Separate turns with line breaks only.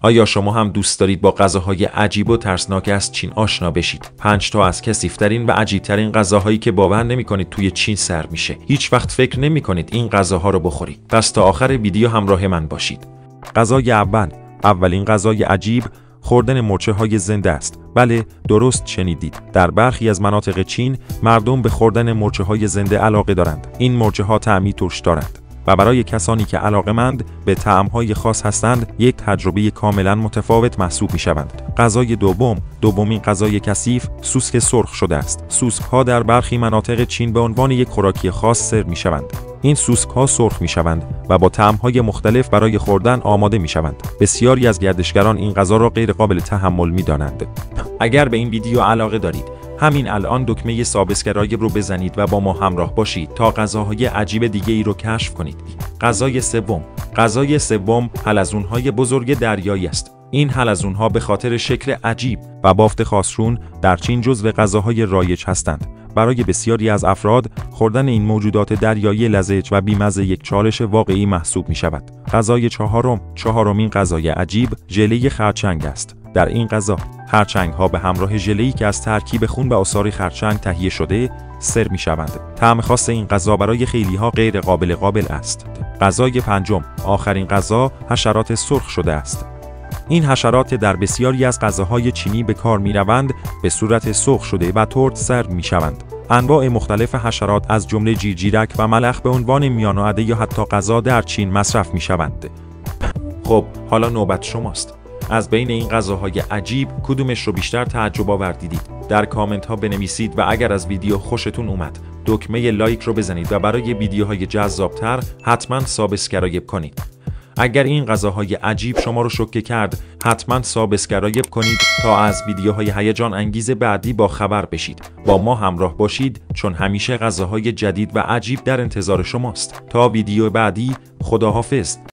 آیا شما هم دوست دارید با غذاهای عجیب و ترسناک از چین آشنا بشید؟ 5 تا از کثیف‌ترین و عجیب‌ترین غذاهایی که باور نمی‌کنید توی چین سرو میشه. هیچ وقت فکر نمی‌کنید این غذاها رو بخورید. پس تا آخر ویدیو همراه من باشید. غذای اولین غذای عجیب خوردن مرچه‌های زنده است. بله، درست شنیدید. در برخی از مناطق چین مردم به خوردن مرچه‌های زنده علاقه دارند. این مرچه‌ها طعمی ترش دارند و برای کسانی که علاقه‌مند به طعم‌های خاص هستند، یک تجربه کاملاً متفاوت محسوب می‌شوند. غذای دومین غذای کثیف سوسک سرخ شده است. سوسک‌ها در برخی مناطق چین به عنوان یک خوراکی خاص سرو می‌شوند. این سوسک‌ها سرخ می‌شوند و با طعم‌های مختلف برای خوردن آماده می‌شوند. بسیاری از گردشگران این غذا را غیر قابل تحمل می‌دانند. اگر به این ویدیو علاقه دارید، همین الان دکمه سابسکرایب رو بزنید و با ما همراه باشید تا غذاهای عجیب دیگه ای رو کشف کنید. غذای سوم حلزون‌های بزرگ دریایی است. این حلزون‌ها به خاطر شکل عجیب و بافت خاصشون در چین جزو غذاهای رایج هستند. برای بسیاری از افراد خوردن این موجودات دریایی لزج و بی‌مزه یک چالش واقعی محسوب می شود. غذای چهارمین غذای عجیب ژله خرچنگ است. در این غذا خرچنگ‌ها به همراه ژله‌ای که از ترکیب خون و عصاره خرچنگ تهیه شده سرو می‌شوند. طعم خاص این غذا برای خیلی‌ها غیر قابل است. غذای پنجم، آخرین غذا، حشرات سرخ شده است. این حشرات در بسیاری از غذاهای چینی به کار می‌روند، به صورت سرخ شده و ترد سرو می‌شوند. انواع مختلف حشرات از جمله جیرجیرک و ملخ به عنوان میان‌وعده یا حتی غذا در چین مصرف می‌شوند. خب، حالا نوبت شماست. از بین این غذاهای عجیب کدومش رو بیشتر تعجب آور دیدید؟ در کامنت ها بنویسید و اگر از ویدیو خوشتون اومد دکمه لایک رو بزنید و برای ویدیوهای جذابتر حتما سابسکرایب کنید. اگر این غذاهای عجیب شما رو شوکه کرد، حتما سابسکرایب کنید تا از ویدیوهای هیجان انگیز بعدی با خبر بشید. با ما همراه باشید چون همیشه غذاهای جدید و عجیب در انتظار شماست. تا ویدیو بعدی، خداحافظ.